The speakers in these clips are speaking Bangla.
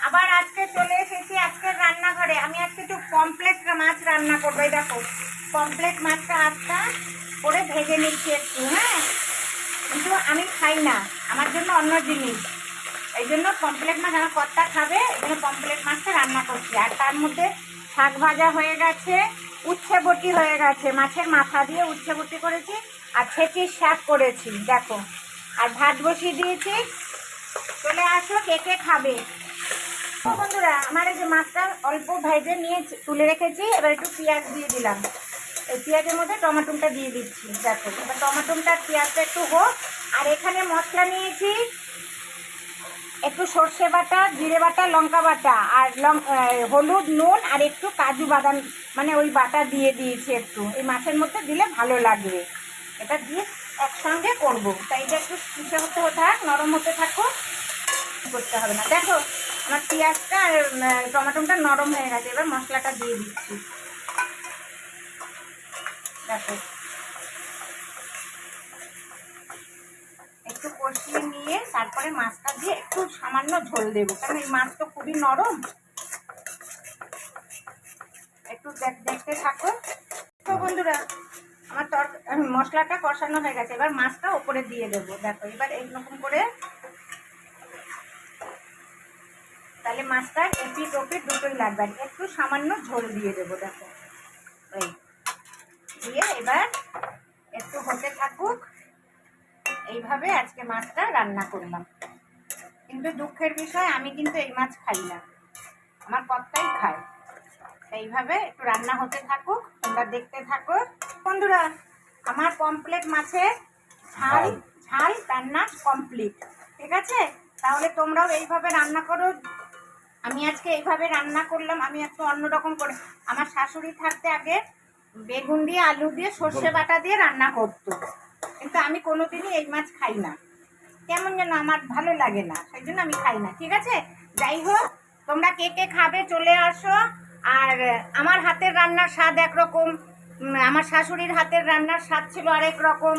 আবার আজকে চলে এসেছি আজকের রান্নাঘরে। আমি আজকে একটু পমফ্রেট মাছ রান্না করবো। এই দেখো পমফ্রেট মাছটা আস্তা করে ভেজে নিচ্ছি একটু, হ্যাঁ। কিন্তু আমি খাই না, আমার জন্য অন্য জিনিস। এই জন্য পমফ্রেট মাছ আমার কর্তা খাবে, এই জন্য পমফ্রেট মাছটা রান্না করছি। আর তার মধ্যে শাক ভাজা হয়ে গেছে, উচ্ছে বটি হয়ে গেছে, মাছের মাথা দিয়ে উচ্ছে বটি করেছি, আর ছেঁচির শাক করেছি দেখো। আর ভাত বসিয়ে দিয়েছি, চলে আসো কে কে খাবে। বন্ধুরা আমার এই যে মাছটা অল্প ভেজে নিয়ে তুলে রেখেছি, এবার একটু পেঁয়াজ দিয়ে দিলাম। এই পেঁয়াজের মধ্যে টমেটোটা দিয়ে দিচ্ছি দেখো। এবার টমেটোটা পেঁয়াজটা একটু হোক। আর এখানে মশলা নিয়েছি একটু সর্ষে বাটা, জিরে বাটা, লঙ্কা বাটা, আর হলুদ, নুন, আর একটু কাজু বাদাম মানে ওই বাটা দিয়ে দিয়েছি একটু। এই মাছের মধ্যে দিলে ভালো লাগবে। এটা দিয়ে একসঙ্গে করবো, তাই এটা একটু পিঠে হতে থাক, নরম হতে থাকো, করতে হবে না। দেখো আমার পেঁয়াজটা আর টমেটোটা নরম হয়ে গেছে, এবার মশলাটা দিয়ে দিচ্ছি দেখো। একটু কষিয়ে নিয়ে তারপরে মাছটা দিয়ে একটু সামান্য ঝোল দেবো, কারণ এই মাছ তো খুবই নরম। একটু দেখতে থাকো তো বন্ধুরা। আমার মশলাটা কষানো হয়ে গেছে, এবার মাছটা ওপরে দিয়ে দেবো দেখো। এবার এইরকম করে তাহলে মাছটা এপিট ওপিট দুটোই লাগবে। আর একটু সামান্য ঝোল দিয়ে দেবো দেখো। এই দিয়ে এবার একটু হতে থাকুক। এইভাবে আজকে মাছটা রান্না করলাম। কিন্তু দুঃখের বিষয় আমি কিন্তু এই মাছ খাই না, আমার কর্তাই খায়। এইভাবে একটু রান্না হতে থাকুক, তোমরা দেখতে থাকো বন্ধুরা। আমার পমফ্রেট মাছের ঝাল ঝাল রান্না কমপ্লিট, ঠিক আছে? তাহলে তোমরাও এইভাবে রান্না করো। আমি আজকে এইভাবে রান্না করলাম, আমি একটু অন্যরকম করে। আমার শাশুড়ি থাকতে আগে বেগুন দিয়ে, আলু দিয়ে, সর্ষে বাটা দিয়ে রান্না করতো, কিন্তু আমি কোনোদিনই এই মাছ খাই না। কেমন যেন আমার ভালো লাগে না, সেই জন্য আমি খাই না, ঠিক আছে? যাই হোক, তোমরা কে কে খাবে চলে আসো। আর আমার হাতের রান্নার স্বাদ একরকম, আমার শাশুড়ির হাতের রান্নার স্বাদ ছিল আরেক রকম।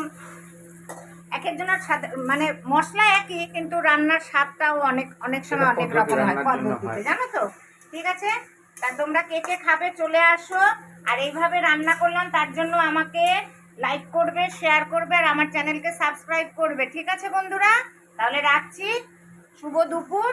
এক একজনের স্বাদ মানে মশলা একই, কিন্তু রান্নার স্বাদটাও অনেক অনেক সময় অনেক রকম হয় পদ্ধতিতে, জানো তো? ঠিক আছে, তা তোমরা কে কে খাবে চলে আসো। আর এইভাবে রান্না করলাম, তার জন্য আমাকে লাইক করবে, শেয়ার করবে, আর আমার চ্যানেলকে সাবস্ক্রাইব করবে, ঠিক আছে বন্ধুরা? তাহলে রাখছি, শুভ দুপুর।